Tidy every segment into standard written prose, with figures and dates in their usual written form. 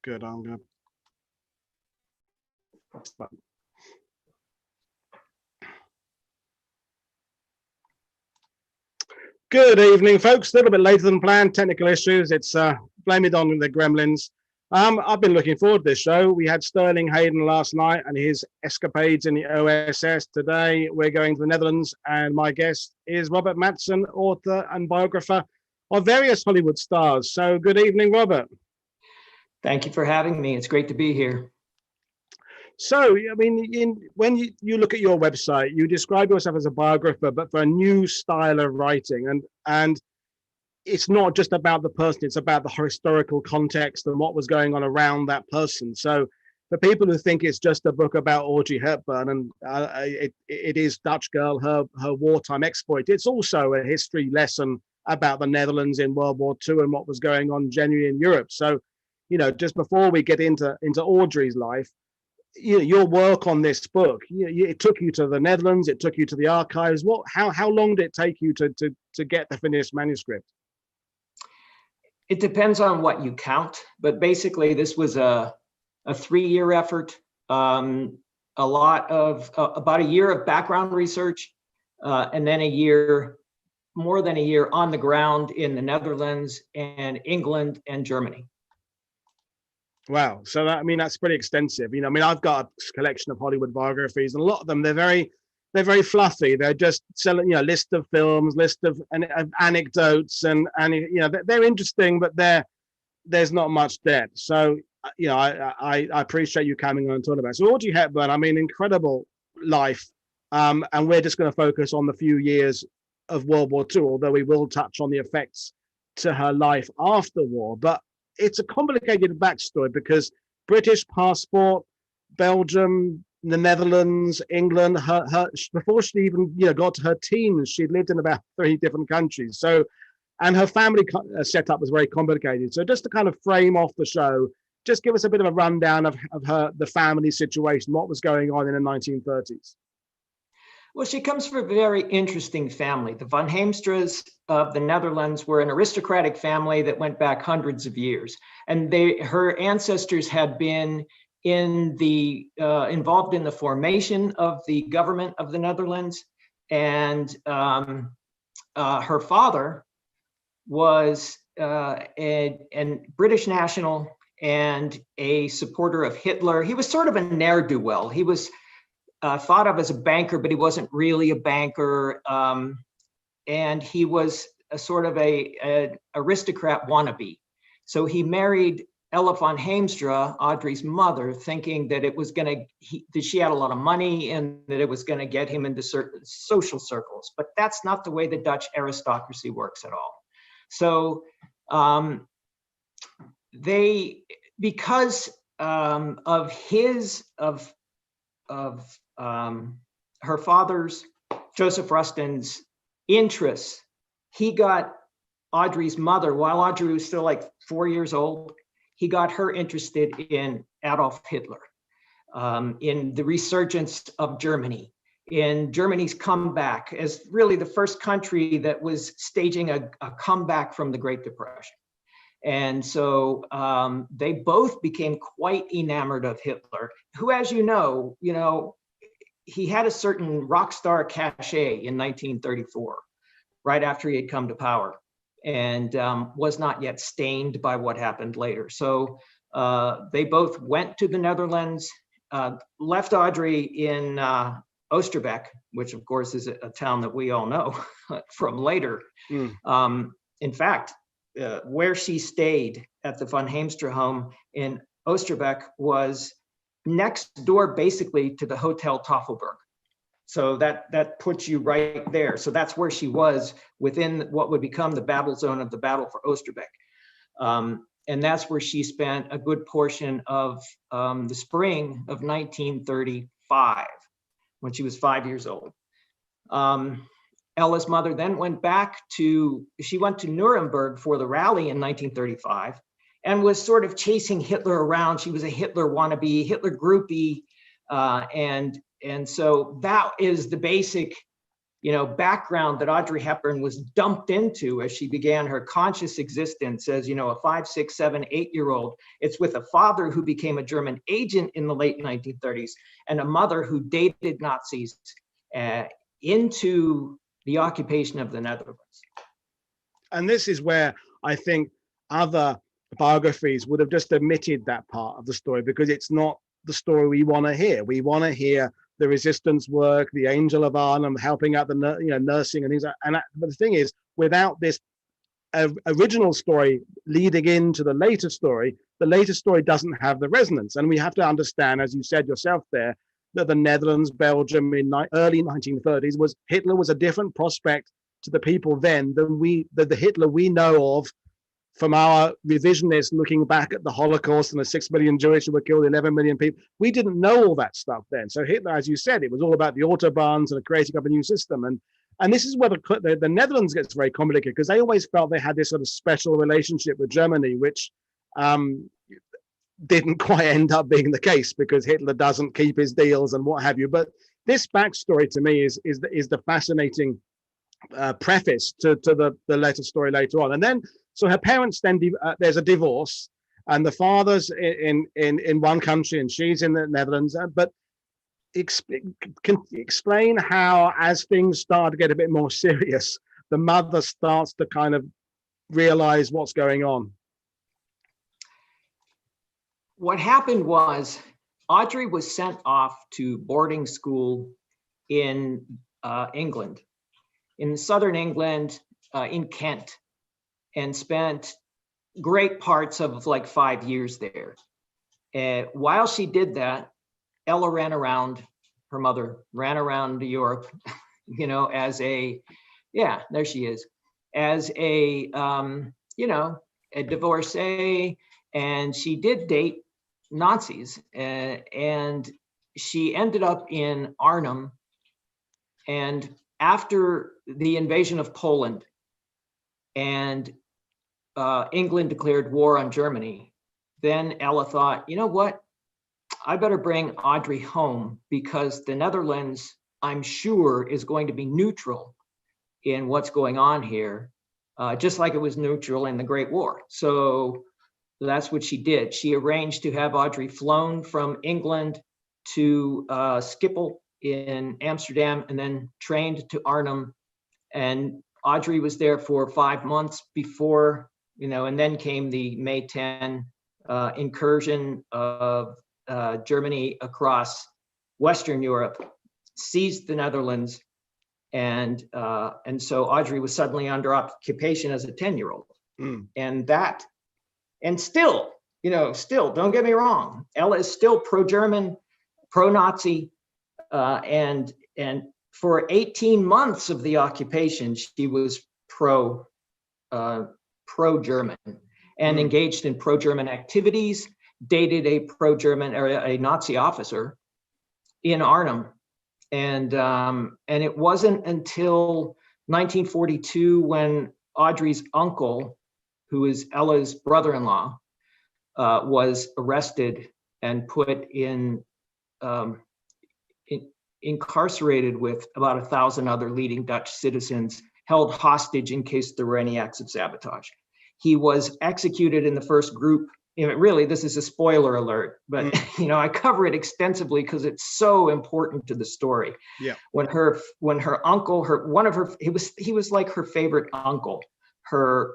Good. I'm gonna. Good evening, folks. A little bit later than planned. Technical issues. It's blame it on the gremlins. I've been looking forward to this show. We had Sterling Hayden last night and his escapades in the OSS. Today we're going to the Netherlands, and my guest is Robert Matzen, author and biographer of various Hollywood stars. So good evening, Robert. Thank you for having me. It's great to be here. So, I mean, when you look at your website, you describe yourself as a biographer, but for a new style of writing. And it's not just about the person, it's about the historical context and what was going on around that person. So for people who think it's just a book about Audrey Hepburn, and it is Dutch Girl, her wartime exploit, it's also a history lesson about the Netherlands in World War II and what was going on generally in Europe. So, you know, just before we get into Audrey's life, your work on this book, it took you to the Netherlands, it took you to the archives. How long did it take you to get the finished manuscript? It depends on what you count, but basically this was a 3-year effort. About a year of background research, and then more than a year on the ground in the Netherlands and England and Germany. Wow. So that, I mean, that's pretty extensive. You know, I mean, I've got a collection of Hollywood biographies, and a lot of them, they're very fluffy. They're just selling, you know, list of films, list of anecdotes, and you know, they're interesting, but there's not much depth. So, you know, I appreciate you coming on and talking about it. So Audrey Hepburn, I mean, incredible life. And we're just going to focus on the few years of World War II, although we will touch on the effects to her life after war. But it's a complicated backstory because British passport, Belgium, the Netherlands, England, her before she even, you know, got to her teens, she'd lived in about 3 different countries. So, and her family setup was very complicated. So just to kind of frame off the show, just give us a bit of a rundown of the family situation, what was going on in the 1930s. Well, she comes from a very interesting family. The Van Heemstra's of the Netherlands were an aristocratic family that went back hundreds of years. And her ancestors had been involved in the formation of the government of the Netherlands. And her father was a British national and a supporter of Hitler. He was sort of a ne'er-do-well. He was thought of as a banker, but he wasn't really a banker. And he was a sort of a aristocrat wannabe. So he married Ella van Heemstra, Audrey's mother, thinking that it was that she had a lot of money and that it was going to get him into certain social circles. But that's not the way the Dutch aristocracy works at all. So because of her father's, Joseph Rustin's, interests, he got Audrey's mother, while Audrey was still like 4 years old, he got her interested in Adolf Hitler, in the resurgence of Germany, in Germany's comeback as really the first country that was staging a comeback from the Great Depression. And so they both became quite enamored of Hitler, who, as you know, he had a certain rock star cachet in 1934, right after he had come to power, and was not yet stained by what happened later. So they both went to the Netherlands, left Audrey in Oosterbeek, which of course is a town that we all know from later. In fact, where she stayed at the Van Heemstra home in Oosterbeek was next door basically to the Hotel Tafelberg. So that puts you right there. So that's where she was within what would become the battle zone of the Battle for Oosterbeek. And that's where she spent a good portion of the spring of 1935, when she was 5 years old. Ella's mother then went to Nuremberg for the rally in 1935 and was sort of chasing Hitler around. She was a Hitler wannabe, Hitler groupie. And so that is the basic background that Audrey Hepburn was dumped into as she began her conscious existence as, a 5, 6, 7, 8-year-old. It's with a father who became a German agent in the late 1930s and a mother who dated Nazis into the occupation of the Netherlands. And this is where I think other biographies would have just omitted that part of the story, because it's not the story we want to hear. We want to hear the resistance work, the Angel of Arnhem helping out the nursing and things. But the thing is, without this original story leading into the later story doesn't have the resonance. And we have to understand, as you said yourself there, that the Netherlands, Belgium in early 1930s Hitler was a different prospect to the people then than the Hitler we know of from our revisionists looking back at the Holocaust and the 6 million Jewish who were killed, 11 million people. We didn't know all that stuff then. So Hitler, as you said, it was all about the Autobahns and creating of a new system. And this is where the Netherlands gets very complicated, because they always felt they had this sort of special relationship with Germany, which didn't quite end up being the case, because Hitler doesn't keep his deals and what have you. But this backstory to me is the fascinating preface to the later story later on. And then, so her parents then, there's a divorce, and the father's in one country and she's in the Netherlands. But explain how, as things start to get a bit more serious, the mother starts to kind of realize what's going on. What happened was Audrey was sent off to boarding school in England, in southern England, in Kent, and spent great parts of like 5 years there. While she did that, Ella ran around, her mother ran around Europe, as a, there she is, as a, a divorcee, and she did date Nazis, and she ended up in Arnhem. And after the invasion of Poland and England declared war on Germany, then Ella thought, you know what? I better bring Audrey home, because the Netherlands, I'm sure, is going to be neutral in what's going on here, just like it was neutral in the Great War. So that's what she did. She arranged to have Audrey flown from England to Schiphol in Amsterdam, and then trained to Arnhem. And Audrey was there for 5 months before, and then came the May 10 incursion of Germany across Western Europe, seized the Netherlands, and so Audrey was suddenly under occupation as a 10-year-old. And still, don't get me wrong, Ella is still pro-German, pro-Nazi, and for 18 months of the occupation, she was pro-German and engaged in pro-German activities, dated a pro-German or a Nazi officer in Arnhem. And it wasn't until 1942 when Audrey's uncle, who is Ella's brother-in-law, was arrested and put incarcerated with about 1,000 other leading Dutch citizens, held hostage in case there were any acts of sabotage. He was executed in the first group. Really, this is a spoiler alert, but I cover it extensively because it's so important to the story. Yeah. When her uncle, he was like her favorite uncle, her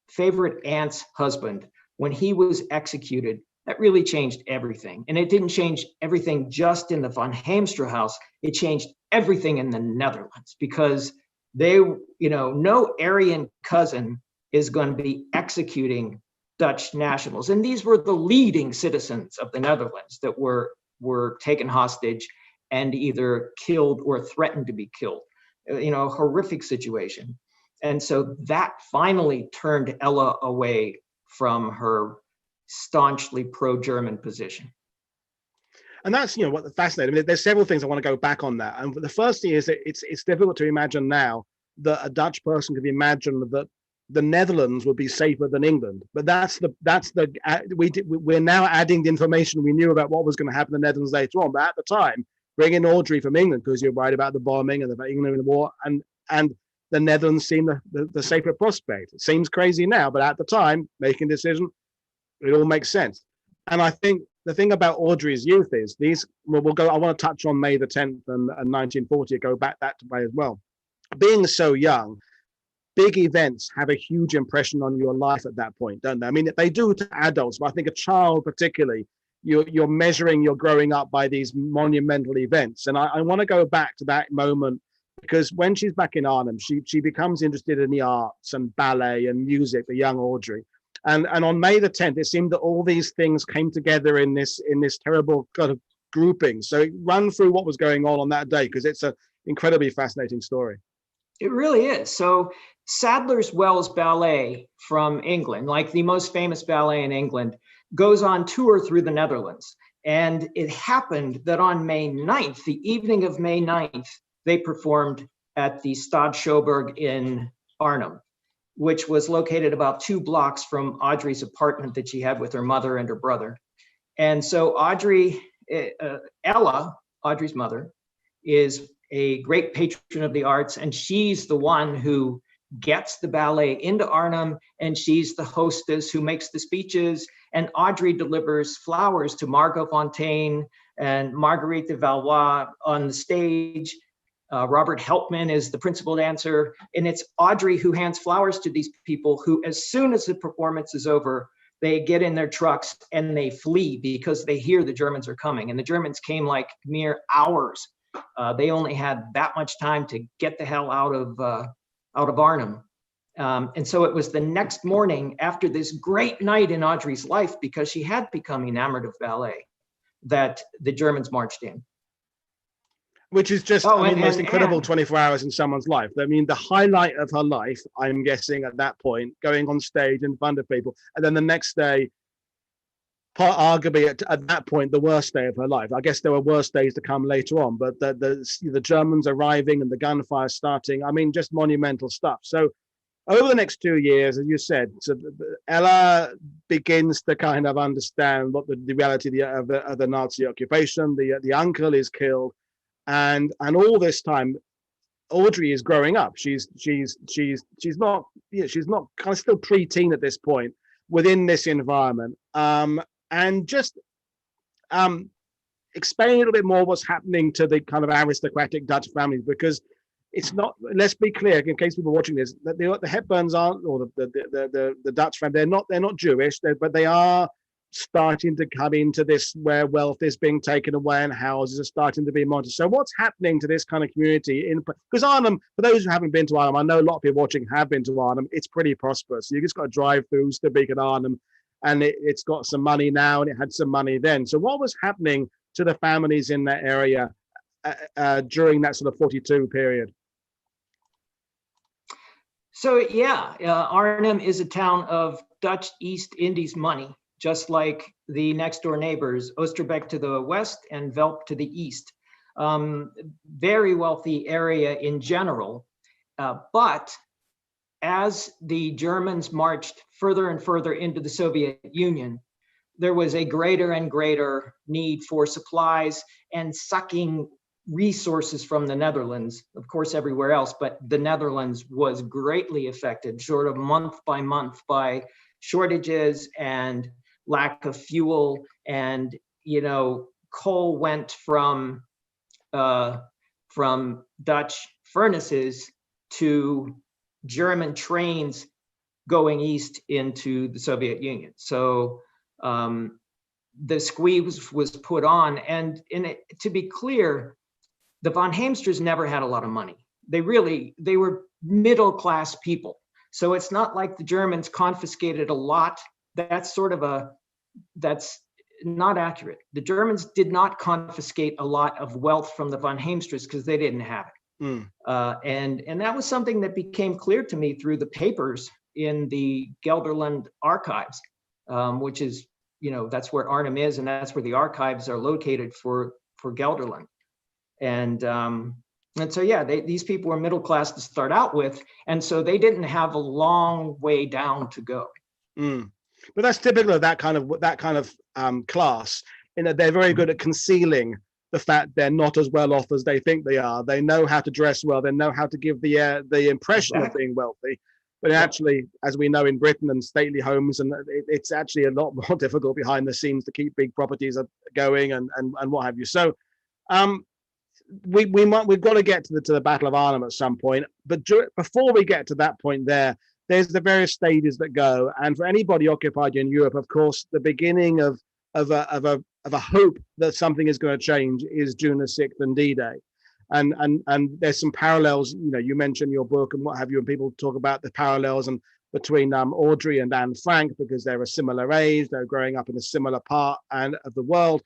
favorite aunt's husband, when he was executed, that really changed everything. And it didn't change everything just in the von Heemstra house. It changed everything in the Netherlands, because no Aryan cousin is going to be executing Dutch nationals. And these were the leading citizens of the Netherlands that were taken hostage and either killed or threatened to be killed. A horrific situation. And so that finally turned Ella away from her staunchly pro-German position. And that's, what fascinating. I mean, there's several things I want to go back on that. And the first thing is that it's difficult to imagine now that a Dutch person could imagine that the Netherlands would be safer than England. But we're now adding the information we knew about what was going to happen in the Netherlands later on. But at the time, bring in Audrey from England because you're worried about the bombing and about England in the war, and the Netherlands seemed the safer prospect. It seems crazy now, but at the time, making a decision, it all makes sense. And I think the thing about Audrey's youth is these. Well, we'll go. I want to touch on May the 10th and 1940. Go back that way as well. Being so young, big events have a huge impression on your life at that point, don't they? I mean, they do to adults, but I think a child particularly, you're measuring your growing up by these monumental events. And I want to go back to that moment, because when she's back in Arnhem, she becomes interested in the arts and ballet and music, the young Audrey. And on May the 10th, it seemed that all these things came together in this terrible kind of grouping. So run through what was going on that day, because it's an incredibly fascinating story. It really is. So Sadler's Wells Ballet from England, like the most famous ballet in England, goes on tour through the Netherlands. And it happened that on May 9th, the evening of May 9th, they performed at the Stad Schouwburg in Arnhem, which was located about 2 blocks from Audrey's apartment that she had with her mother and her brother. And so Ella, Audrey's mother, is a great patron of the arts, and she's the one who gets the ballet into Arnhem, and she's the hostess who makes the speeches, and Audrey delivers flowers to Margot Fontaine and Marguerite de Valois on the stage. Robert Helpman is the principal dancer, and it's Audrey who hands flowers to these people who, as soon as the performance is over, they get in their trucks and they flee because they hear the Germans are coming. And the Germans came like mere hours. They only had that much time to get the hell out of Arnhem. And so it was the next morning, after this great night in Audrey's life, because she had become enamored of ballet, that the Germans marched in. Which is just the most incredible 24 hours in someone's life. I mean, the highlight of her life, I'm guessing at that point, going on stage in front of people. And then the next day, arguably at that point, the worst day of her life. I guess there were worse days to come later on, but the Germans arriving and the gunfire starting, I mean, just monumental stuff. So over the next 2 years, as you said, so Ella begins to kind of understand what the reality of the Nazi occupation. The uncle is killed. And all this time, Audrey is growing up. She's not kind of still preteen at this point within this environment. And just explain a little bit more what's happening to the kind of aristocratic Dutch families, because it's not. Let's be clear, in case people are watching this, that the Hepburns aren't, or the Dutch family. They're not Jewish, but they are starting to come into this where wealth is being taken away and houses are starting to be monitored. So what's happening to this kind of community because Arnhem, for those who haven't been to Arnhem, I know a lot of people watching have been to Arnhem, it's pretty prosperous. You just got to drive through Stubbeek and Arnhem, and it's got some money now and it had some money then. So what was happening to the families in that area during that sort of 42 period? So Arnhem is a town of Dutch East Indies money, just like the next door neighbors, Oosterbeek to the west and Velp to the east. Very wealthy area in general. But as the Germans marched further and further into the Soviet Union, there was a greater and greater need for supplies and sucking resources from the Netherlands, of course, everywhere else, but the Netherlands was greatly affected, sort of month by month, by shortages and lack of fuel. And coal went from Dutch furnaces to German trains going east into the Soviet Union. So the squeeze was put on, and to be clear, the von Heemsters never had a lot of money. They were middle-class people. So it's not like the Germans confiscated a lot. That's not accurate. The Germans did not confiscate a lot of wealth from the von Heemsters because they didn't have it. And that was something that became clear to me through the papers in the Gelderland archives, which is, that's where Arnhem is, and that's where the archives are located for Gelderland. And so, these people were middle class to start out with, and so they didn't have a long way down to go. But that's typical of that kind of class, in that they're very good at concealing the fact they're not as well off as they think they are. They know how to dress well. They know how to give the impression of being wealthy. But actually, as we know in Britain and stately homes, and it's actually a lot more difficult behind the scenes to keep big properties going and what have you. So we've got to get to the Battle of Arnhem at some point. But before we get to that point, there's the various stages that go. And for anybody occupied in Europe, of course, the beginning of a hope that something is going to change is June the 6th and D-Day. And there's some parallels, you mentioned your book and what have you, and people talk about the parallels and between Audrey and Anne Frank, because they're a similar age, they're growing up in a similar part of the world.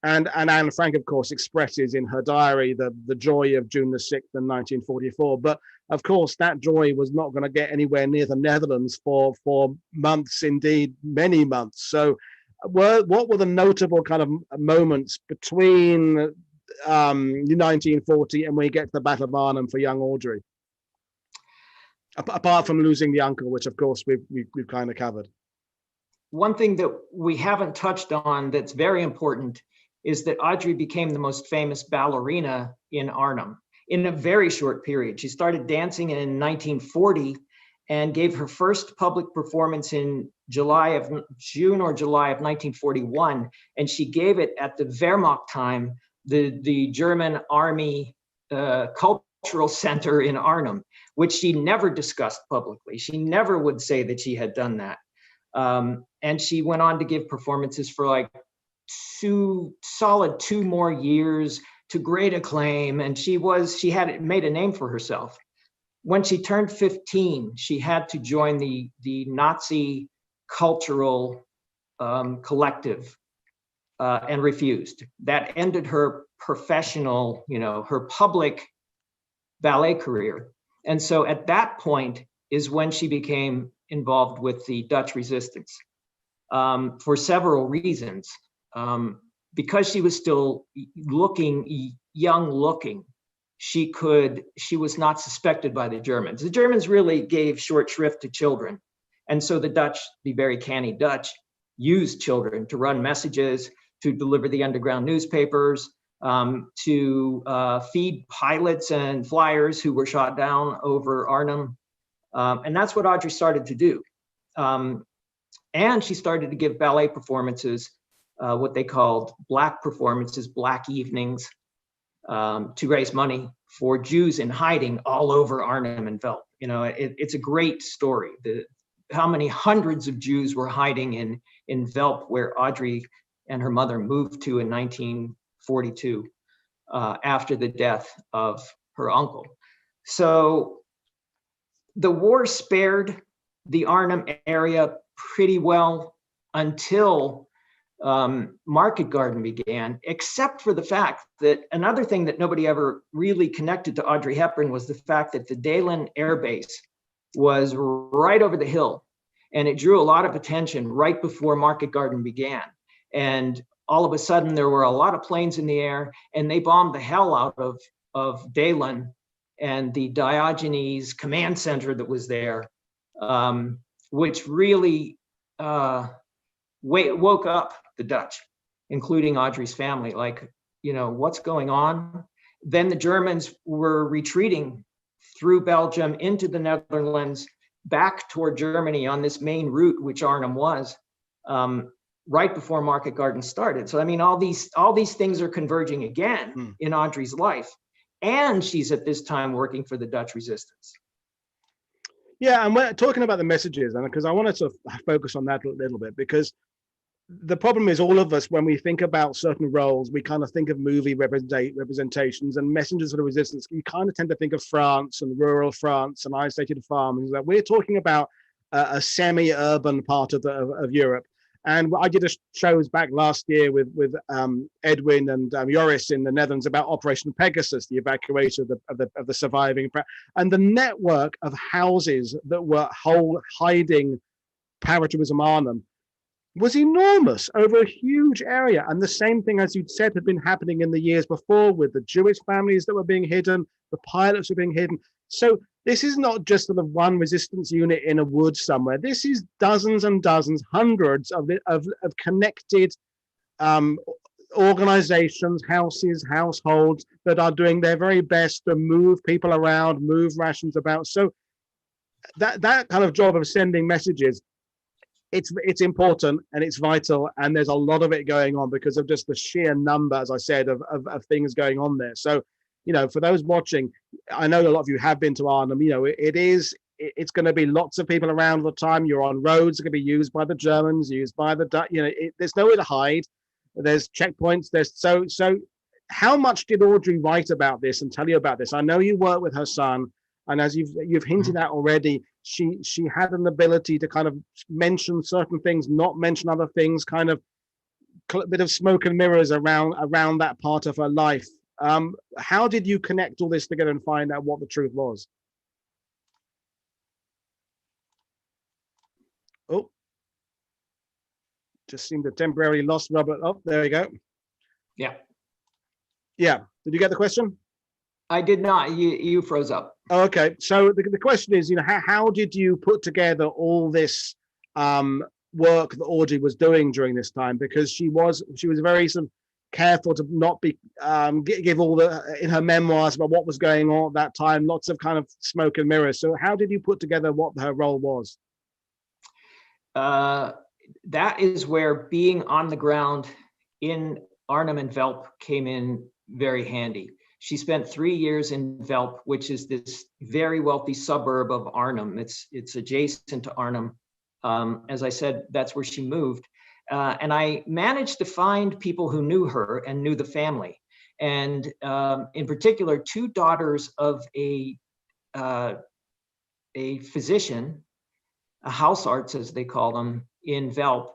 And Anne Frank, of course, expresses in her diary the joy of June the 6th in 1944. But of course, that joy was not going to get anywhere near the Netherlands for months, indeed, many months. So what were the notable kind of moments between 1940 and when you get to the Battle of Arnhem for young Audrey? Apart from losing the uncle, which of course we've kind of covered. One thing that we haven't touched on that's very important is that Audrey became the most famous ballerina in Arnhem in a very short period. She started dancing in 1940 and gave her first public performance in June or July of 1941. And she gave it at the Wehrmacht time, the German army cultural center in Arnhem, which she never discussed publicly. She never would say that she had done that. And she went on to give performances for like solid 2 more years to great acclaim. And she had made a name for herself. When she turned 15, she had to join the Nazi cultural collective and refused. That ended her professional, her public ballet career. And so at that point is when she became involved with the Dutch resistance for several reasons. Because she was still young looking, she was not suspected by the Germans. The Germans really gave short shrift to children. And so the Dutch, the very canny Dutch, used children to run messages, to deliver the underground newspapers, to feed pilots and flyers who were shot down over Arnhem. And that's what Audrey started to do. And she started to give ballet performances, what they called black performances, black evenings, to raise money for Jews in hiding all over Arnhem and Velp. It's a great story. How many hundreds of Jews were hiding in Velp, where Audrey and her mother moved to in 1942 after the death of her uncle. So the war spared the Arnhem area pretty well until Market Garden began, except for the fact that another thing that nobody ever really connected to Audrey Hepburn was the fact that the Dalen Air Base was right over the hill, and it drew a lot of attention right before Market Garden began. And all of a sudden there were a lot of planes in the air, and they bombed the hell out of Dalen and the Diogenes command center that was there, which really woke up the Dutch, including Audrey's family. Like, what's going on? Then the Germans were retreating through Belgium into the Netherlands, back toward Germany on this main route, which Arnhem was, right before Market Garden started. So, I mean, all these things are converging again in Audrey's life. And she's at this time working for the Dutch resistance. Yeah, and we're talking about the messages, and because I want to sort of focus on that a little bit, because the problem is all of us, when we think about certain roles, we kind of think of movie representations and messengers of the resistance. You kind of tend to think of France and rural France and isolated farms. That we're talking about a semi-urban part of Europe. And I did a shows back last year with Edwin and Joris in the Netherlands about Operation Pegasus, the evacuation of the surviving, and the network of houses that were hiding paratourism Arnhem was enormous over a huge area. And the same thing, as you'd said, had been happening in the years before with the Jewish families that were being hidden, the pilots were being hidden. So this is not just sort of one resistance unit in a wood somewhere. This is dozens and dozens, hundreds of connected organizations, houses, households that are doing their very best to move people around, move rations about. So that kind of job of sending messages, it's important and it's vital, and there's a lot of it going on because of just the sheer number, as I said, of things going on there. So, for those watching, I know a lot of you have been to Arnhem. It's going to be lots of people around all the time. You're on roads that can be used by the Germans, used by the Dutch. There's nowhere to hide. There's checkpoints. So. How much did Audrey write about this and tell you about this? I know you work with her son, and as you've hinted at already, she had an ability to kind of mention certain things, not mention other things, kind of a bit of smoke and mirrors around that part of her life. How did you connect all this together and find out what the truth was? Oh, just seemed to temporarily lost Robert. Oh, there we go. Yeah. Yeah. Did you get the question? I did not. You froze up. Okay. So the question is, how did you put together all this work that Audrey was doing during this time? Because she was very sort of careful to not be give all the in her memoirs about what was going on at that time. Lots of kind of smoke and mirrors. So how did you put together what her role was? That is where being on the ground in Arnhem and Velp came in very handy. She spent 3 years in Velp, which is this very wealthy suburb of Arnhem. It's adjacent to Arnhem. As I said, that's where she moved. And I managed to find people who knew her and knew the family. And in particular, 2 daughters of a physician, a house arts, as they call them, in Velp,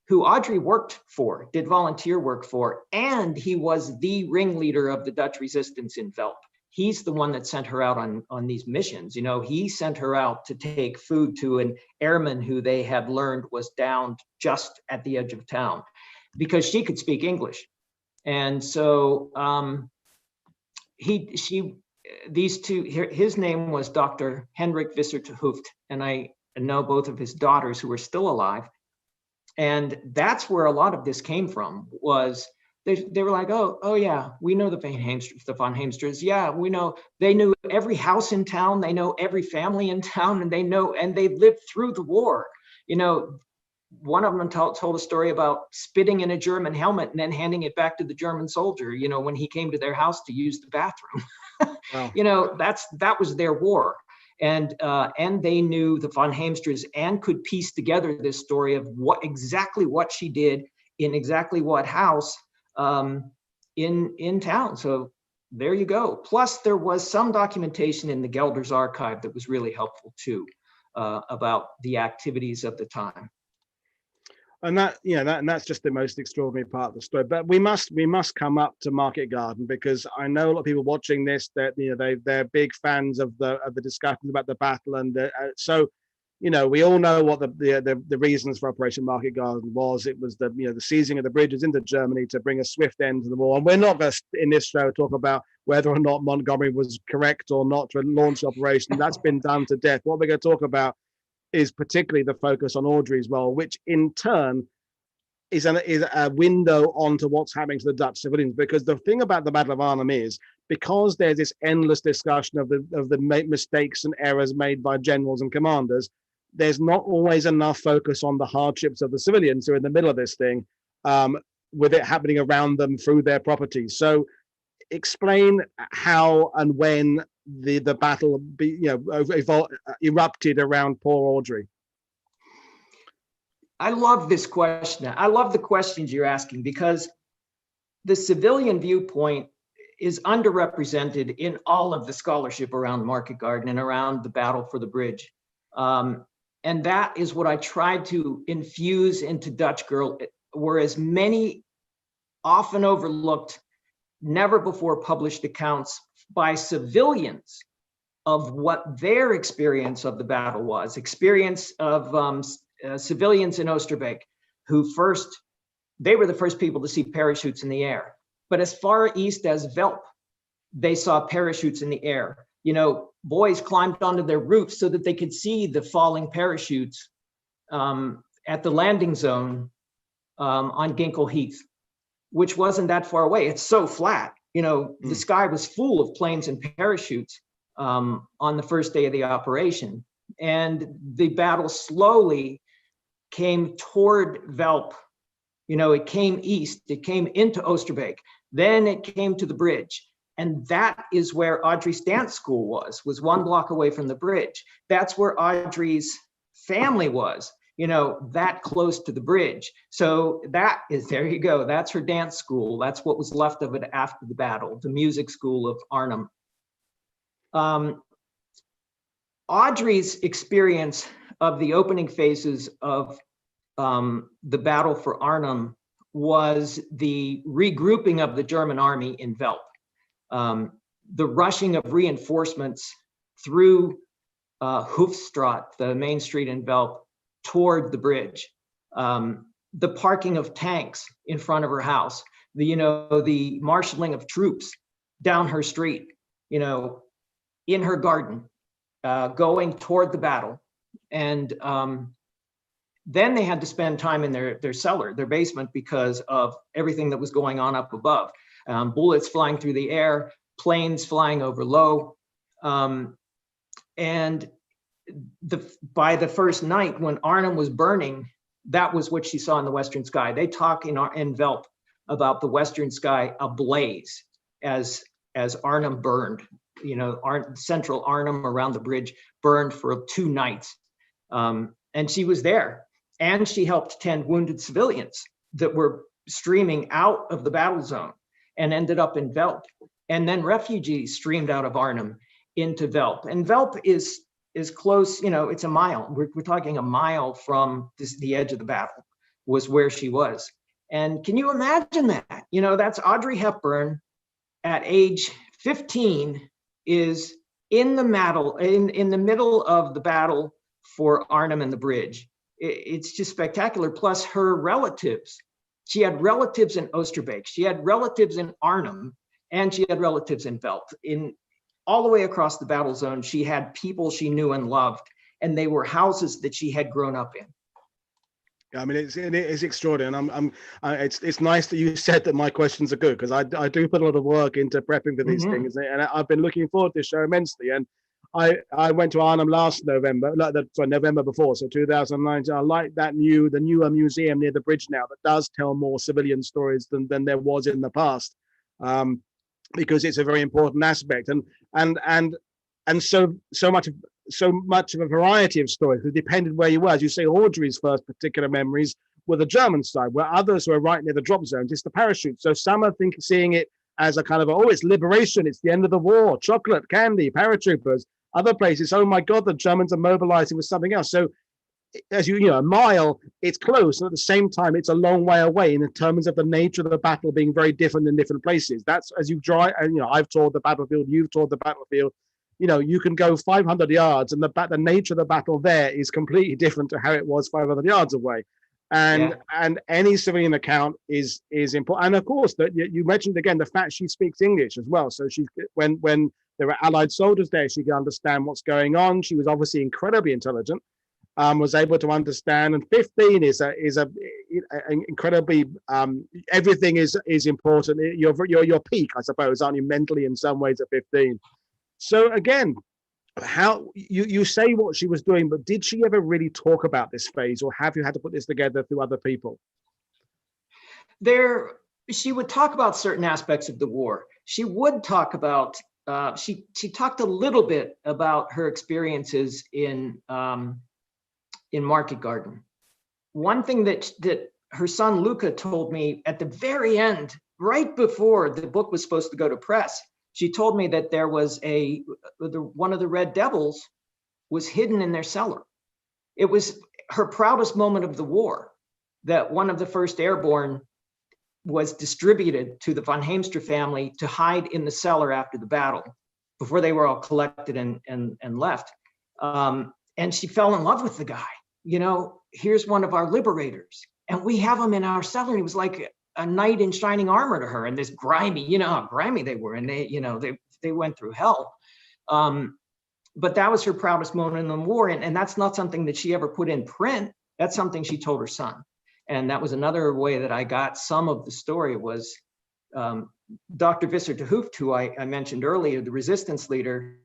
who Audrey worked for, did volunteer work for, and he was the ringleader of the Dutch resistance in Velp. He's the one that sent her out on these missions. He sent her out to take food to an airman who they had learned was downed just at the edge of town because she could speak English. And so these 2, his name was Dr. Hendrik Visser te Hooft, and I know both of his daughters who are still alive. And that's where a lot of this came from, was they were like, oh yeah, we know the von Heemsters. Yeah, we know. They knew every house in town. They know every family in town, and they lived through the war. One of them told a story about spitting in a German helmet and then handing it back to the German soldier, when he came to their house to use the bathroom. Wow. That was their war. And they knew the von Heemsters and could piece together this story of exactly what she did in exactly what house in town. So there you go. Plus, there was some documentation in the Gelder's archive that was really helpful too, about the activities of the time. And that's just the most extraordinary part of the story. But we must come up to Market Garden, because I know a lot of people watching this that they're big fans of the discussions about the battle, and so we all know what the reasons for Operation Market Garden was. It was the seizing of the bridges into Germany to bring a swift end to the war. And we're not going to in this show talk about whether or not Montgomery was correct or not to launch the operation. That's been done to death. What we're going to talk about is particularly the focus on Audrey's role, which in turn is a window onto what's happening to the Dutch civilians. Because the thing about the Battle of Arnhem is, because there's this endless discussion of the mistakes and errors made by generals and commanders, there's not always enough focus on the hardships of the civilians who are in the middle of this thing, with it happening around them through their properties. So explain how and when the battle erupted around poor Audrey. I love this question. I love the questions you're asking, because the civilian viewpoint is underrepresented in all of the scholarship around Market Garden and around the battle for the bridge. And that is what I tried to infuse into Dutch Girl, whereas many often overlooked, never before published accounts by civilians of what their experience of the battle was, experience of civilians in Oosterbeek, who they were the first people to see parachutes in the air. But as far east as Velp, they saw parachutes in the air. Boys climbed onto their roofs so that they could see the falling parachutes at the landing zone on Ginkle Heath. which wasn't that far away. It's so flat. The sky was full of planes and parachutes on the first day of the operation. And the battle slowly came toward Velp. It came east, it came into Oosterbeek, then it came to the bridge. And that is where Audrey's dance school was 1 block away from the bridge. That's where Audrey's family was, that close to the bridge. So there you go. That's her dance school. That's what was left of it after the battle, the music school of Arnhem. Audrey's experience of the opening phases of the battle for Arnhem was the regrouping of the German army in Velp, the rushing of reinforcements through Hoofstraat, the main street in Velp, toward the bridge, the parking of tanks in front of her house, the marshaling of troops down her street, in her garden, going toward the battle. And then they had to spend time in their cellar, their basement, because of everything that was going on up above. Bullets flying through the air, planes flying over low. And by the first night, when Arnhem was burning, that was what she saw in the western sky. They talk in Velp about the western sky ablaze as Arnhem burned. Central Arnhem around the bridge burned for 2 nights. And she was there. And she helped tend wounded civilians that were streaming out of the battle zone and ended up in Velp. And then refugees streamed out of Arnhem into Velp. And Velp is close, it's a mile. We're talking a mile from the edge of the battle was where she was. And can you imagine that? That's Audrey Hepburn at age 15 is in the middle of the battle for Arnhem and the bridge. It's just spectacular. Plus her relatives. She had relatives in Oosterbeek. She had relatives in Arnhem, and she had relatives in Velp. All the way across the battle zone, she had people she knew and loved, and they were houses that she had grown up in. I mean, it's extraordinary. And it's nice that you said that my questions are good, because I do put a lot of work into prepping for these things, and I've been looking forward to this show immensely. And I went to Arnhem last November, November before, so 2019. I like the newer museum near the bridge now that does tell more civilian stories than there was in the past, because it's a very important aspect, and so much of a variety of stories. It depended where you were. As you say, Audrey's first particular memories were the German side, where others were right near the drop zone, just the parachute. So some are seeing it as a kind of, it's liberation, it's the end of the war, chocolate, candy, paratroopers. Other places, oh my God, the Germans are mobilizing with something else. So as a mile, it's close, and at the same time, it's a long way away in terms of the nature of the battle being very different in different places. That's as you drive, and I've toured the battlefield, you've toured the battlefield. You can go 500 yards, and the nature of the battle there is completely different to how it was 500 yards away. And any civilian account is important. And of course, that you mentioned again the fact she speaks English as well. So she, when there were Allied soldiers there, she could understand what's going on. She was obviously incredibly intelligent, was able to understand. And 15 is a incredibly everything is important. Your peak, I suppose, aren't you, mentally in some ways at 15? So again, how you say what she was doing, but did she ever really talk about this phase, or have you had to put this together through other people? She would talk about certain aspects of the war. She would talk about she talked a little bit about her experiences in Market Garden. One thing that her son Luca told me at the very end, right before the book was supposed to go to press, she told me that there was one of the Red Devils was hidden in their cellar. It was her proudest moment of the war, that one of the first airborne was distributed to the von Heemstra family to hide in the cellar after the battle, before they were all collected and left. And she fell in love with the guy. Here's one of our liberators, and we have him in our cellar. He was like a knight in shining armor to her, and this grimy, how grimy they were, and they went through hell. But that was her proudest moment in the war, and that's not something that she ever put in print. That's something she told her son. And that was another way that I got some of the story was Dr. Visser de Hooft, who I mentioned earlier, the resistance leader,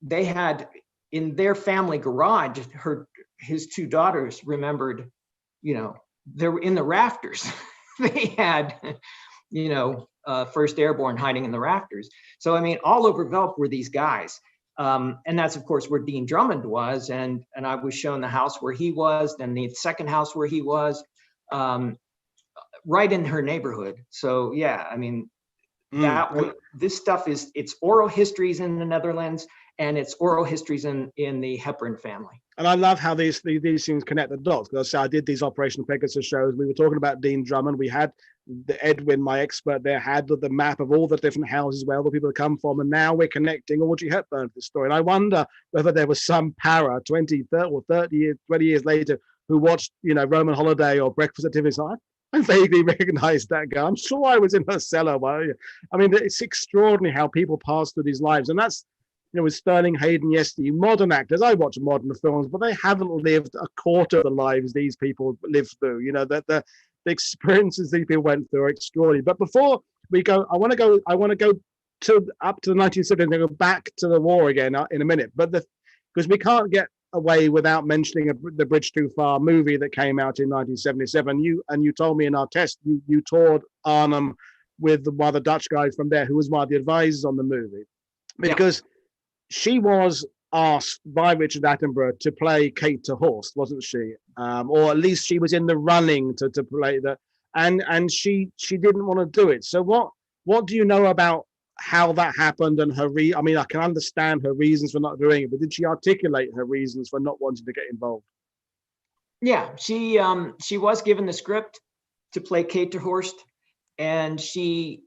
they had in their family garage, his two daughters remembered, they were in the rafters. They had, First Airborne hiding in the rafters. So, I mean, all over Velp were these guys. And that's, of course, where Dean Drummond was. And I was shown the house where he was, then the second house where he was, right in her neighborhood. So, yeah, I mean, this stuff it's oral histories in the Netherlands, and it's oral histories in the Hepburn family. And I love how these things connect the dots, because I did these Operation Pegasus shows. We were talking about Dean Drummond. We had Edwin, my expert there, had the map of all the different houses where other people had come from, and now we're connecting Audrey Hepburn to the story. And I wonder whether there was some para 20 years later who watched, Roman Holiday or Breakfast at Tiffany's. I vaguely recognized that guy. I'm sure I was in her cellar. I mean, it's extraordinary how people pass through these lives. And that's, with Sterling Hayden yesterday, modern actors, I watch modern films, but they haven't lived a quarter of the lives these people lived through. The experiences these people went through are extraordinary. But before we go, I want to go up to the 1970s and go back to the war again in a minute. But because we can't get away without mentioning the Bridge Too Far movie that came out in 1977. You told me in our test you toured Arnhem with one of the Dutch guys from there who was one of the advisors on the movie, because she was asked by Richard Attenborough to play Kate de Horst, wasn't she? Or at least she was in the running to play that, and she didn't want to do it. So what do you know about how that happened and her I mean, I can understand her reasons for not doing it, but did she articulate her reasons for not wanting to get involved? Yeah, she was given the script to play Kate de Horst, and she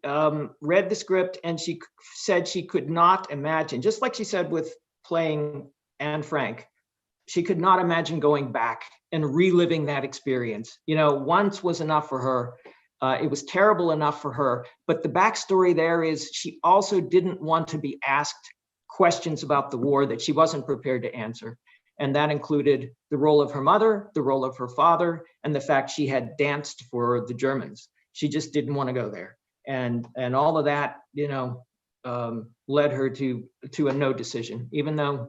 read the script, and she said she could not imagine, just like she said with playing Anne Frank, she could not imagine going back and reliving that experience. Once was enough for her. It was terrible enough for her. But the backstory there is she also didn't want to be asked questions about the war that she wasn't prepared to answer. And that included the role of her mother, the role of her father, and the fact she had danced for the Germans. She just didn't want to go there. And all of that, led her to a no decision. Even though,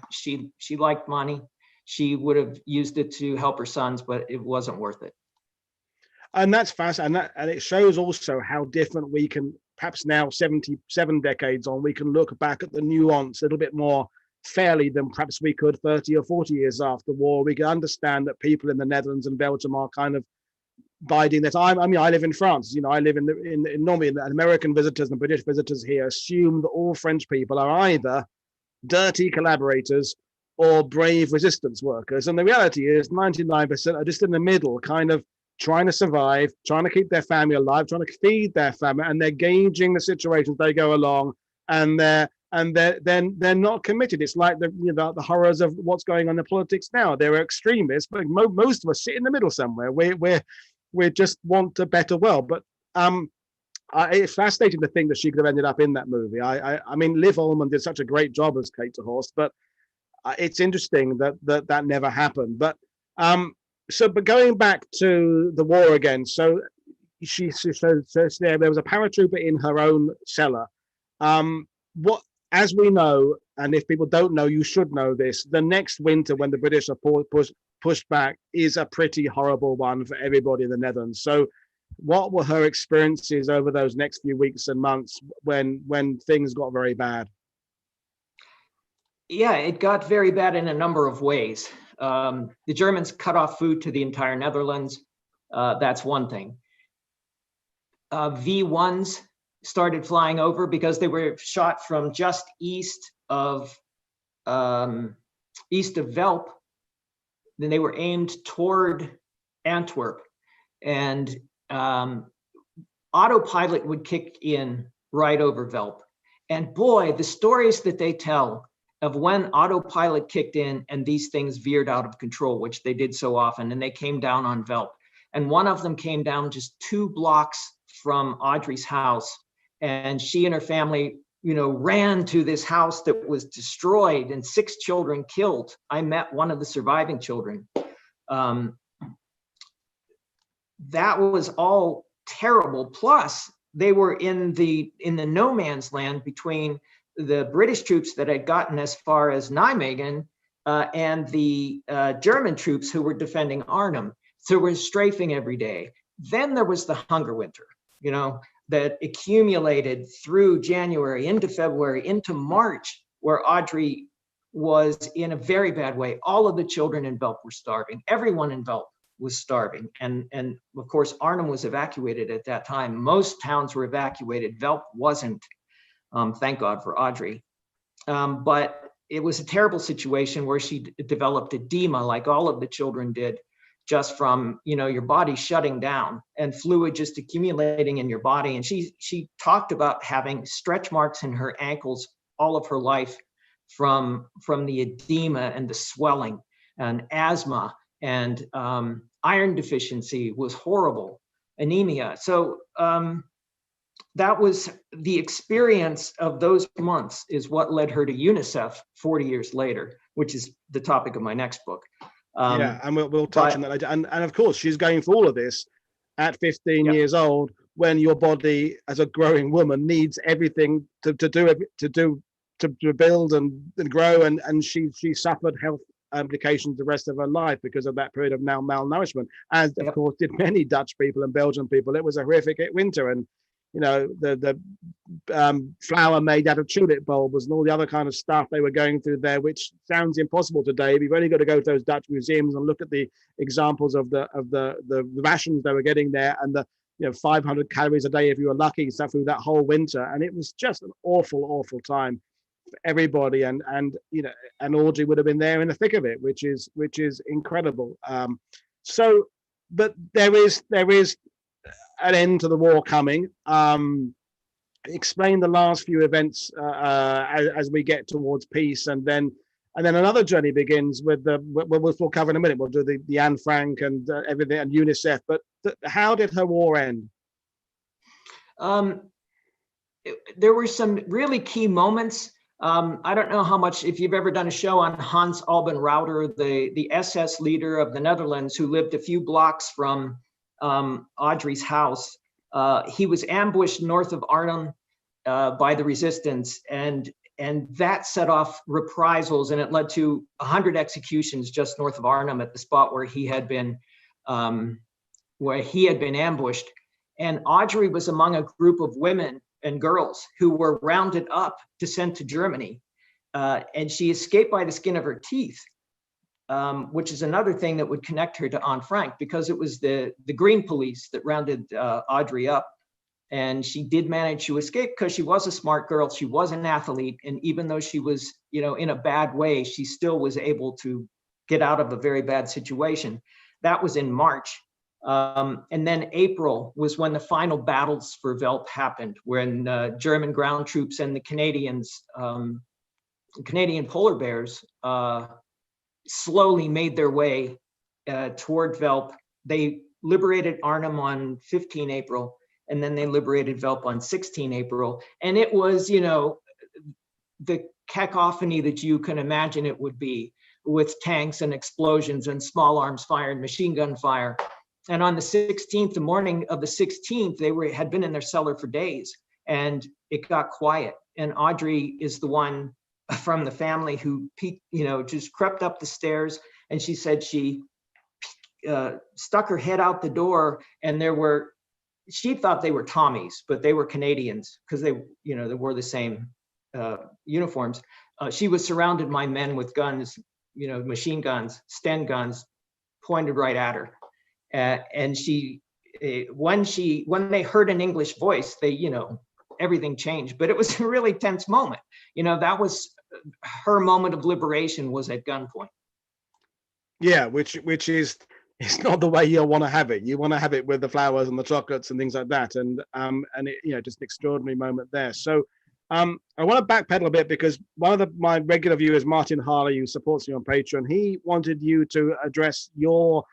she liked money, she would have used it to help her sons, but it wasn't worth it. And that's fascinating. And it shows also how different we can, perhaps now 77 decades on, we can look back at the nuance a little bit more fairly than perhaps we could 30 or 40 years after the war. We can understand that people in the Netherlands and Belgium are kind of biding their time. I mean, I live in France. I live in normally the American visitors and British visitors here assume that all French people are either dirty collaborators or brave resistance workers. And the reality is 99% are just in the middle, kind of trying to survive, trying to keep their family alive, trying to feed their family, and they're gauging the situations they go along, and they're not committed. It's like the horrors of what's going on in politics now. They're extremists, but most of us sit in the middle somewhere. We just want a better world. But it's fascinating to think that she could have ended up in that movie. I mean, Liv Ullmann did such a great job as Kate de Horst, but it's interesting that never happened. But but going back to the war again, so she says there was a paratrooper in her own cellar. As we know, and if people don't know, you should know this, the next winter when the British are pushed back is a pretty horrible one for everybody in the Netherlands. So what were her experiences over those next few weeks and months when things got very bad? Yeah, it got very bad in a number of ways. The Germans cut off food to the entire Netherlands. That's one thing. V1s started flying over because they were shot from just east of Velp. Then they were aimed toward Antwerp, and autopilot would kick in right over Velp. And boy, the stories that they tell of when autopilot kicked in and these things veered out of control, which they did so often, and they came down on Velp. And one of them came down just 2 blocks from Audrey's house, and she and her family, ran to this house that was destroyed and 6 children killed. I met one of the surviving children. that was all terrible. Plus, they were in the no man's land between the British troops that had gotten as far as Nijmegen and the German troops who were defending Arnhem. So we're strafing every day. Then there was the hunger winter, that accumulated through January into February into March, where Audrey was in a very bad way. All of the children in Velp were starving. Everyone in Velp was starving. And of course, Arnhem was evacuated at that time. Most towns were evacuated. Velp wasn't, thank God for Audrey. But it was a terrible situation where she developed edema, like all of the children did, just from, your body shutting down and fluid just accumulating in your body. And she talked about having stretch marks in her ankles all of her life from the edema and the swelling, and asthma, and iron deficiency was horrible, anemia. So that was the experience of those months is what led her to UNICEF 40 years later, which is the topic of my next book. Yeah, and we'll touch on that later. And of course, she's going through all of this at 15 years old, when your body, as a growing woman, needs everything to build and grow. And she suffered health implications the rest of her life because of that period of malnourishment, as of course did many Dutch people and Belgian people. It was a horrific winter, and the flour made out of tulip bulbs and all the other kind of stuff they were going through there, which sounds impossible today. We've only got to go to those Dutch museums and look at the examples of the rations they were getting there, and the 500 calories a day if you were lucky, stuff through that whole winter. And it was just an awful time for everybody. And Audrey would have been there in the thick of it, which is incredible. But there is an end to the war coming. Explain the last few events as we get towards peace, and then another journey begins with we'll cover in a minute. We'll do the Anne Frank and everything and UNICEF. But how did her war end? There were some really key moments. I don't know how much, if you've ever done a show on Hans Alban Rauter, the SS leader of the Netherlands, who lived a few blocks from Audrey's house. He was ambushed north of Arnhem by the resistance, and that set off reprisals, and it led to 100 executions just north of Arnhem at the spot where he had been ambushed. And Audrey was among a group of women and girls who were rounded up to send to Germany, and she escaped by the skin of her teeth. Which is another thing that would connect her to Anne Frank, because it was the Green Police that rounded Audrey up. And she did manage to escape because she was a smart girl. She was an athlete. And even though she was, in a bad way, she still was able to get out of a very bad situation. That was in March. And then April was when the final battles for Velp happened, when German ground troops and the Canadians, Canadian polar bears, slowly made their way toward Velp. They liberated Arnhem on 15 April, and then they liberated Velp on 16 April. And it was, the cacophony that you can imagine it would be, with tanks and explosions and small arms fire and machine gun fire. And on the 16th, the morning of the 16th, they had been in their cellar for days, and it got quiet. And Audrey is the one from the family who just crept up the stairs, and she said she stuck her head out the door, and she thought they were Tommies, but they were Canadians, because they wore the same uniforms. She was surrounded by men with guns, machine guns, Sten guns, pointed right at her. And when they heard an English voice, everything changed. But it was a really tense moment. That was her moment of liberation, was at gunpoint. Yeah, which is, it's not the way you want to have it. You want to have it with the flowers and the chocolates and things like that. And it, just an extraordinary moment there. So I want to backpedal a bit, because one of my regular viewers, Martin Harley, who supports me on Patreon, he wanted you to address your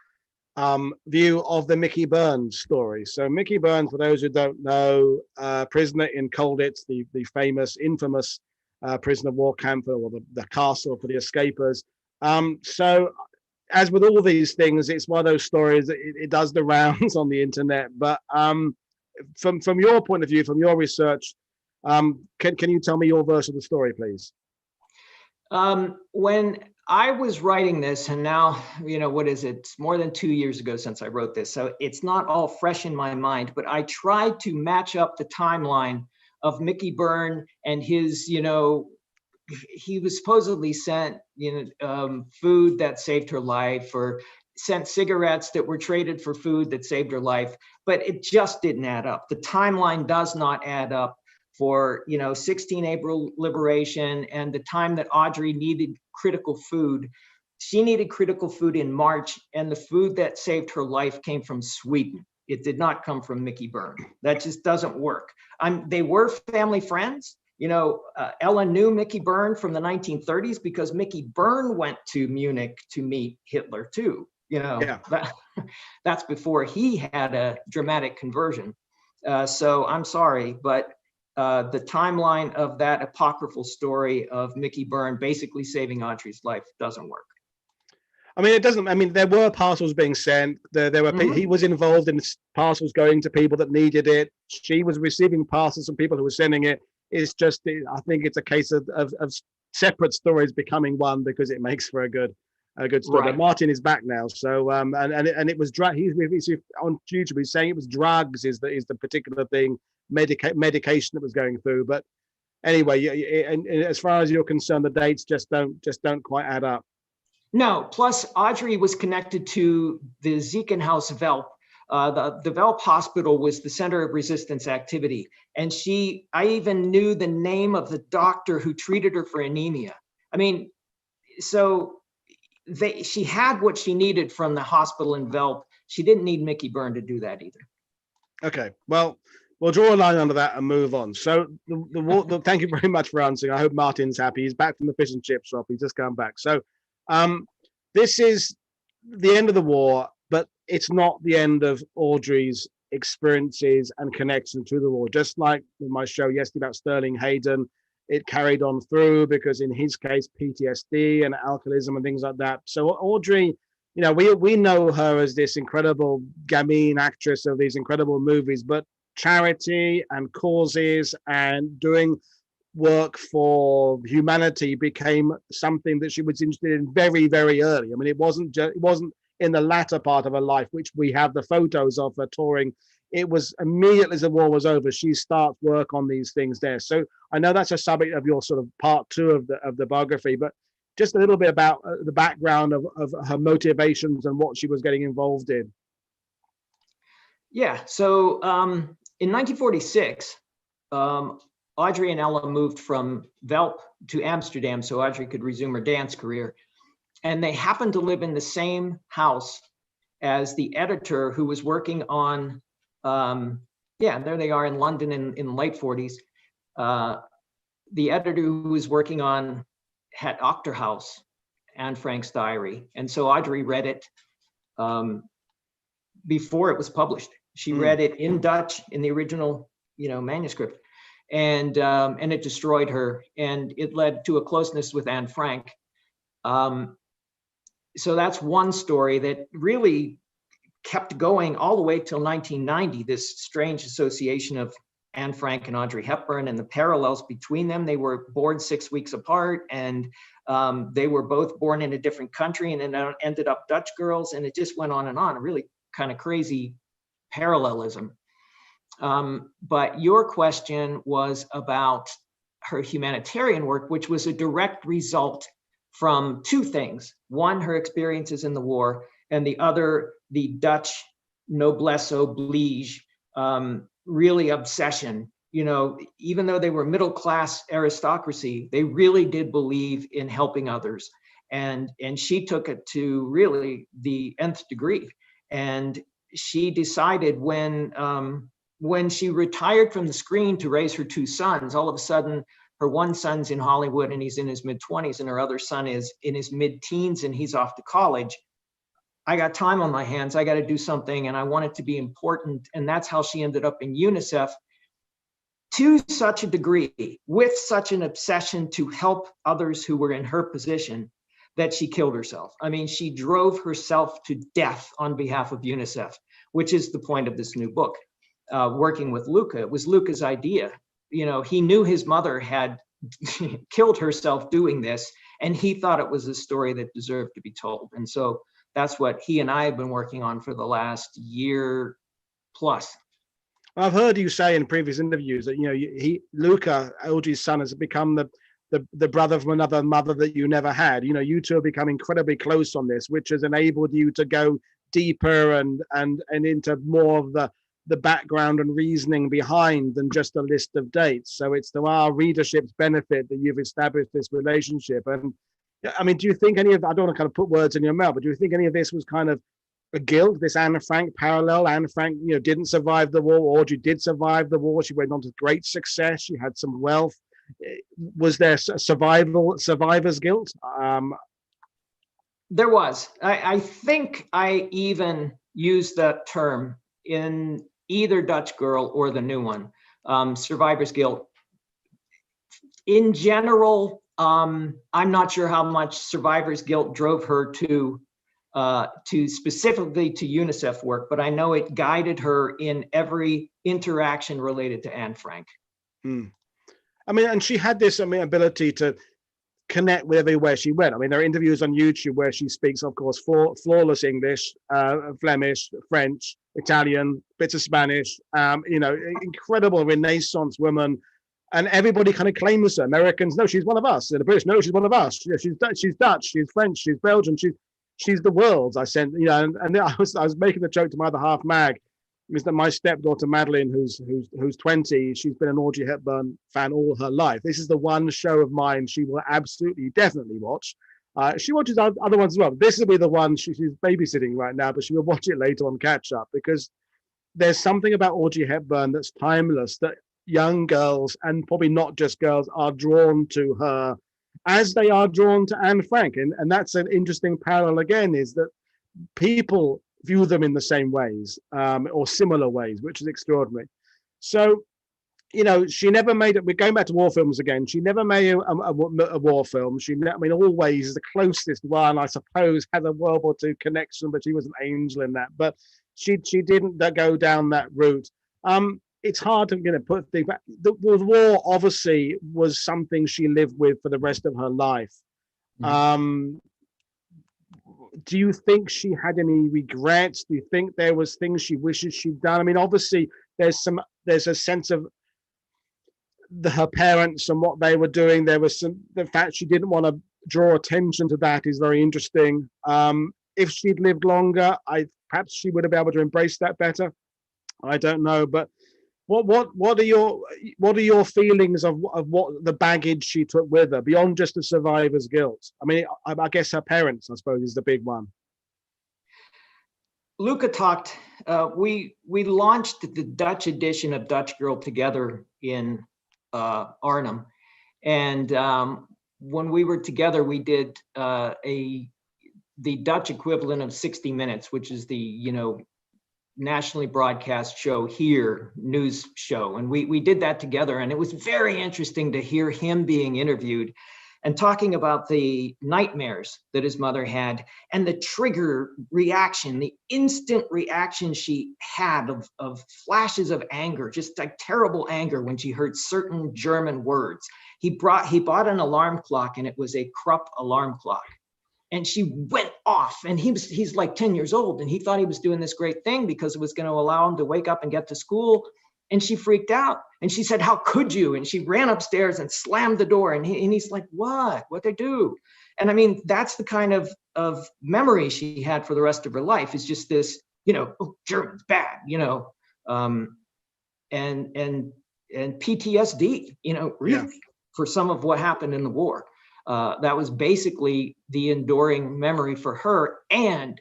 view of the Mickey Burns story. So Mickey Burns, for those who don't know, prisoner in Colditz, the famous, infamous prisoner of war camp, or the castle for the escapers. So as with all these things, it's one of those stories that it does the rounds on the internet. But from your point of view, from your research, can you tell me your version of the story, please? When I was writing this, and now, what is it? It's more than 2 years ago since I wrote this, so it's not all fresh in my mind, but I tried to match up the timeline of Mickey Byrne and his, he was supposedly sent, food that saved her life, or sent cigarettes that were traded for food that saved her life, but it just didn't add up. The timeline does not add up for 16 April liberation and the time that Audrey needed critical food. She needed critical food in March, and the food that saved her life came from Sweden. It did not come from Mickey Byrne. That just doesn't work. They were family friends. Ella knew Mickey Byrne from the 1930s because Mickey Byrne went to Munich to meet Hitler too. Yeah. That's before he had a dramatic conversion. So I'm sorry, but the timeline of that apocryphal story of Mickey Byrne basically saving Audrey's life doesn't work. I mean, it doesn't. I mean, there were parcels being sent. There were. He was involved in parcels going to people that needed it. She was receiving parcels from people who were sending it. It's just, I think it's a case of separate stories becoming one because it makes for a good story. Right. But Martin is back now, so and it was he's on YouTube. He's saying it was drugs is the particular thing, medication that was going through. But anyway, and as far as you're concerned, the dates just don't quite add up. No, plus Audrey was connected to the Ziekenhaus Velp. The Velp Hospital was the center of resistance activity. And I even knew the name of the doctor who treated her for anemia. I mean, so she had what she needed from the hospital in Velp. She didn't need Mickey Byrne to do that either. Okay, well, we'll draw a line under that and move on. So thank you very much for answering. I hope Martin's happy. He's back from the fish and chip shop. He's just come back. So this is the end of the war, but it's not the end of Audrey's experiences and connection to the war. Just like in my show yesterday about Sterling Hayden, it carried on through because in his case, PTSD and alcoholism and things like that. So Audrey, we know her as this incredible gamine actress of these incredible movies, but charity and causes and doing work for humanity became something that she was interested in very, very early. I mean, it wasn't in the latter part of her life, which we have the photos of her touring. It was immediately as the war was over, she starts work on these things there. So I know that's a subject of your sort of part 2 of the biography, but just a little bit about the background of her motivations and what she was getting involved in. Yeah, so in 1946, Audrey and Ella moved from Velp to Amsterdam so Audrey could resume her dance career. And they happened to live in the same house as the editor who was working on, there they are in London in the late 40s. The editor who was working on Het Achterhuis, Anne Frank's diary. And so Audrey read it before it was published. She read it in Dutch in the original, manuscript. And it destroyed her, and it led to a closeness with Anne Frank. So that's one story that really kept going all the way till 1990, this strange association of Anne Frank and Audrey Hepburn and the parallels between them. They were born 6 weeks apart, and they were both born in a different country and then ended up Dutch girls, and it just went on and on, a really kind of crazy parallelism. But your question was about her humanitarian work, which was a direct result from 2 things. One, her experiences in the war, and the other, the Dutch noblesse oblige, really obsession. Even though they were middle-class aristocracy, they really did believe in helping others. And she took it to really the nth degree. And she decided when she retired from the screen to raise her 2 sons, all of a sudden, her one son's in Hollywood and he's in his mid-20s, and her other son is in his mid-teens and he's off to college. I got time on my hands. I got to do something, and I want it to be important. And that's how she ended up in UNICEF, to such a degree, with such an obsession to help others who were in her position, that she killed herself. I mean, she drove herself to death on behalf of UNICEF, which is the point of this new book. Working with Luca, it was Luca's idea. You know, he knew his mother had killed herself doing this, and he thought it was a story that deserved to be told. And so that's what he and I have been working on for the last year plus. I've heard you say in previous interviews that, you know, Luca, Audrey's son, has become the brother from another mother that you never had. You know, you two have become incredibly close on this, which has enabled you to go deeper and into more of the background and reasoning behind than just a list of dates. So it's to our readership's benefit that you've established this relationship. And I mean, do you think any of, I don't want to kind of put words in your mouth, but do you think any of this was kind of a guilt, this Anne Frank parallel? Anne Frank, you know, didn't survive the war. Audrey did survive the war. She went on to great success. She had some wealth. Was there survivor's guilt? There was. I think I even used that term in either Dutch Girl or the new one, survivor's guilt. In general, I'm not sure how much survivor's guilt drove her to specifically to UNICEF work, but I know it guided her in every interaction related to Anne Frank. I mean, and she had this, I mean, ability to connect with everywhere she went. I mean, there are interviews on YouTube where she speaks, of course, flawless English, Flemish, French, Italian, bits of Spanish, you know, incredible Renaissance woman. And everybody kind of claims her. Americans, no, she's one of us. And the British, no, she's one of us. Yeah, she's Dutch, she's French, she's Belgian, she's the world's. I sent, you know, and I was making the joke to my other half Mag, is that my stepdaughter Madeline, who's 20, she's been an Audrey Hepburn fan all her life. This is the one show of mine she will absolutely, definitely watch. She watches other ones as well. This will be the one she's babysitting right now, but she will watch it later on catch up, because there's something about Audrey Hepburn that's timeless, that young girls, and probably not just girls, are drawn to her as they are drawn to Anne Frank. And that's an interesting parallel again, is that people view them in the same ways, or similar ways, which is extraordinary. So, you know, she never made it. We're going back to war films again. She never made a war film. I mean, always the closest one, I suppose, had a World War II connection, but she was an angel in that. But she didn't go down that route. It's hard to, you know, put things back. The war obviously was something she lived with for the rest of her life. Mm-hmm. Do you think she had any regrets? Do you think there was things she wishes she'd done? I mean, obviously there's a sense of her parents and what they were doing. There was the fact she didn't want to draw attention to that is very interesting. If she'd lived longer, perhaps she would have been able to embrace that better. I don't know, but what are your feelings of what the baggage she took with her beyond just the survivor's guilt? I mean, I guess her parents, I suppose, is the big one. Luca talked. We launched the Dutch edition of Dutch Girl together in Arnhem, and when we were together, we did the Dutch equivalent of 60 Minutes, which is the, you know, nationally broadcast show here, news show. And we did that together. And it was very interesting to hear him being interviewed and talking about the nightmares that his mother had and the trigger reaction, the instant reaction she had of flashes of anger, just like terrible anger when she heard certain German words. He bought an alarm clock, and it was a Krupp alarm clock. And she went off, and he's like 10 years old, and he thought he was doing this great thing because it was going to allow him to wake up and get to school. And she freaked out, and she said, "How could you?" And she ran upstairs and slammed the door. And he's like, "What'd I do?" And I mean, that's the kind of memory she had for the rest of her life, is just this, you know, oh, German's bad, you know, and PTSD, you know, really, for some of what happened in the war. That was basically the enduring memory for her, and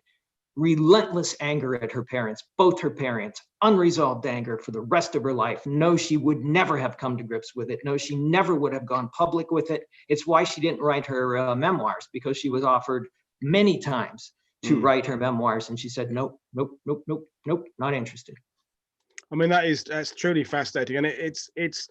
relentless anger at her parents, both her parents, unresolved anger for the rest of her life. No, she would never have come to grips with it. No, she never would have gone public with it. It's why she didn't write her memoirs, because she was offered many times to write her memoirs, and she said, nope, not interested. I mean, that's truly fascinating. And it's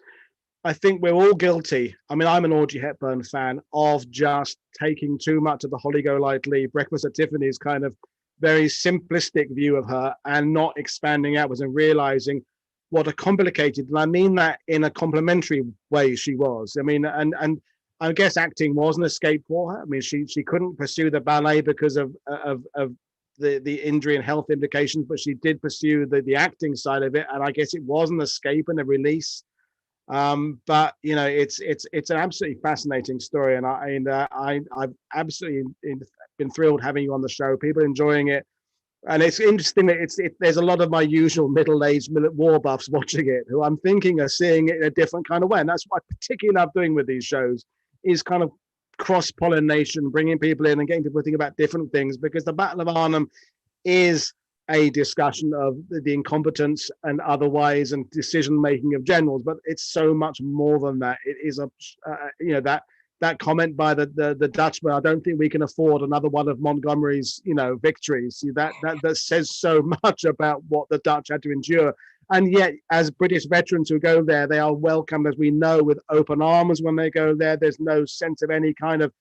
I think we're all guilty. I mean, I'm an Audrey Hepburn fan of just taking too much of the Holly Golightly Breakfast at Tiffany's kind of very simplistic view of her and not expanding outwards and realizing what a complicated, and I mean that in a complimentary way, she was. I mean, and I guess acting was an escape for her. I mean, she couldn't pursue the ballet because of the injury and health implications, but she did pursue the acting side of it, and I guess it was an escape and a release. But you know, it's an absolutely fascinating story, and I've absolutely been thrilled having you on the show. People enjoying it. And it's interesting that there's a lot of my usual middle-aged war buffs watching it who I'm thinking are seeing it in a different kind of way. And that's what I particularly love doing with these shows, is kind of cross-pollination, bringing people in and getting people to think about different things, because the Battle of Arnhem is a discussion of the incompetence and otherwise and decision-making of generals, but it's so much more than that. It is that comment by the Dutchman, I don't think we can afford another one of Montgomery's, victories. That says so much about what the Dutch had to endure. And yet, as British veterans who go there, they are welcomed, as we know, with open arms when they go there. There's no sense of any kind of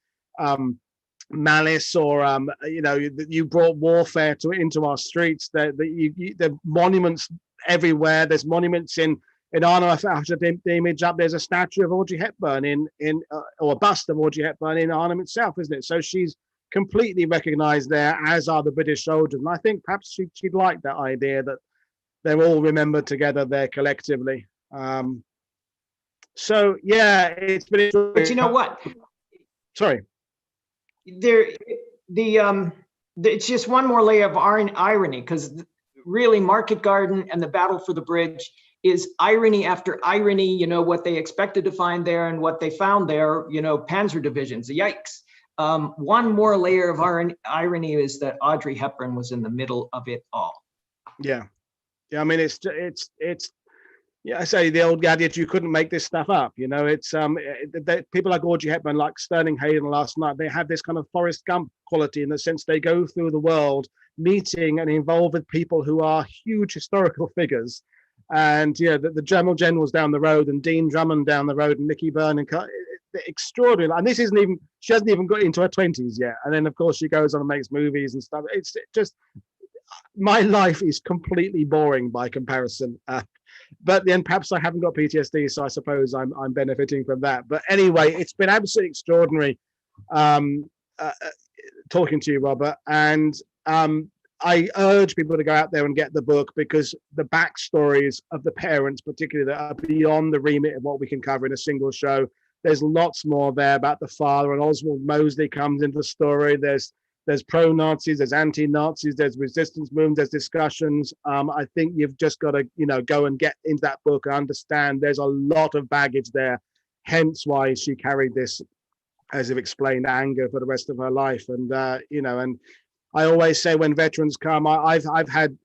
malice or, you brought warfare into our streets. The monuments everywhere. There's monuments in Arnhem. I have the image up. There's a statue of Audrey Hepburn or a bust of Audrey Hepburn in Arnhem itself, isn't it? So she's completely recognised there, as are the British soldiers. And I think perhaps she'd like that idea that they're all remembered together there collectively. So yeah, it's been. But you know what? Sorry. It's just one more layer of irony, because really Market Garden and the Battle for the Bridge is irony after irony, what they expected to find there and what they found there, Panzer divisions, yikes. One more layer of irony is that Audrey Hepburn was in the middle of it all. Yeah. I mean, it's I say the old adage, you couldn't make this stuff up. It's people like Audrey Hepburn, like Sterling Hayden last night, they have this kind of Forrest Gump quality in the sense they go through the world meeting and involved with people who are huge historical figures. And the German generals down the road, and Dean Drummond down the road, and Mickey Byrne, and extraordinary. And this she hasn't even got into her 20s yet. And then of course she goes on and makes movies and stuff. It's just, my life is completely boring by comparison. But then perhaps I haven't got PTSD, so I suppose I'm benefiting from that. But anyway, it's been absolutely extraordinary talking to you, Robert. And I urge people to go out there and get the book, because the backstories of the parents, particularly, that are beyond the remit of what we can cover in a single show. There's lots more there about the father, and Oswald Mosley comes into the story. There's pro-Nazis, there's anti-Nazis, there's resistance movements, there's discussions. I think you've just got to, go and get into that book and understand there's a lot of baggage there. Hence why she carried this, as I've explained, anger for the rest of her life. And, and I always say when veterans come, I've had,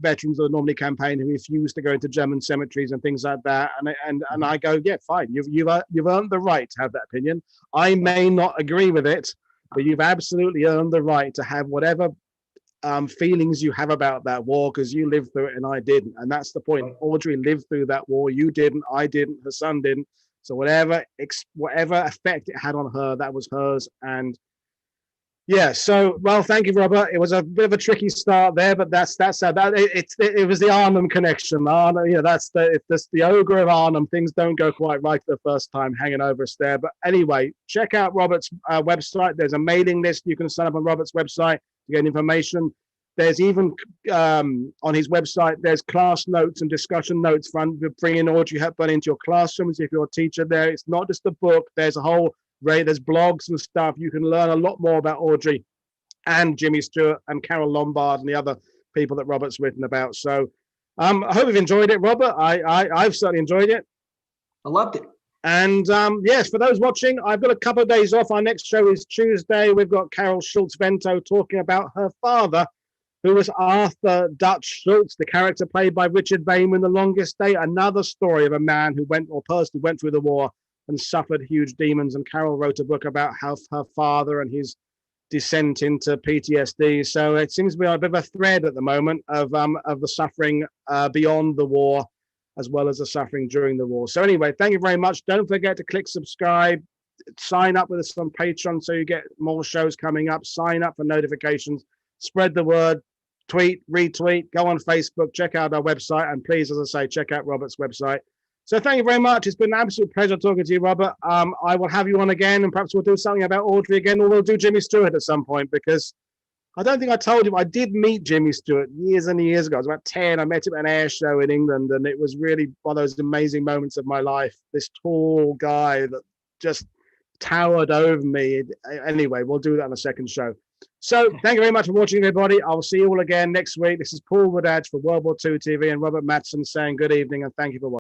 veterans that normally campaign who refuse to go into German cemeteries and things like that. And I go, yeah, fine. You've earned the right to have that opinion. I may not agree with it, but you've absolutely earned the right to have whatever feelings you have about that war, because you lived through it and I didn't. And that's the point. Audrey lived through that war. You didn't, I didn't, her son didn't. So whatever effect it had on her, that was hers. And yeah, so, well, thank you, Robert. It was a bit of a tricky start there, but that's how it was the Arnhem connection. Arnhem, that's the ogre of Arnhem. Things don't go quite right the first time hanging over us there. But anyway, check out Robert's website. There's a mailing list. You can sign up on Robert's website to get information. There's even on his website, there's class notes and discussion notes for bringing Audrey Hepburn into your classrooms if you're a teacher there. It's not just a book. There's a whole there's blogs and stuff. You can learn a lot more about Audrey and Jimmy Stewart and Carole Lombard and the other people that Robert's written about. So I hope you've enjoyed it, Robert. I've certainly enjoyed it. I loved it. And yes, for those watching, I've got a couple of days off. Our next show is Tuesday. We've got Carole Schultz-Vento talking about her father, who was Arthur Dutch Schultz, the character played by Richard Vane in The Longest Day. Another story of a man who went through the war and suffered huge demons. And Carole wrote a book about how her father and his descent into PTSD. So it seems to be a bit of a thread at the moment of the suffering beyond the war. as well as the suffering during the war. So anyway, thank you very much. Don't forget to click subscribe, sign up with us on Patreon so you get more shows coming up, sign up for notifications, spread the word, tweet, retweet, go on Facebook, check out our website, and please, as I say, check out Robert's website. So thank you very much. It's been an absolute pleasure talking to you, Robert. I will have you on again, and perhaps we'll do something about Audrey again, or we'll do Jimmy Stewart at some point, because I don't think I told you, I did meet Jimmy Stewart years and years ago. I was about 10. I met him at an air show in England, and it was really one of those amazing moments of my life. This tall guy that just towered over me. Anyway, we'll do that on a second show. So thank you very much for watching, everybody. I'll see you all again next week. This is Paul Woodadge for World War II TV and Robert Matzen saying good evening and thank you for watching.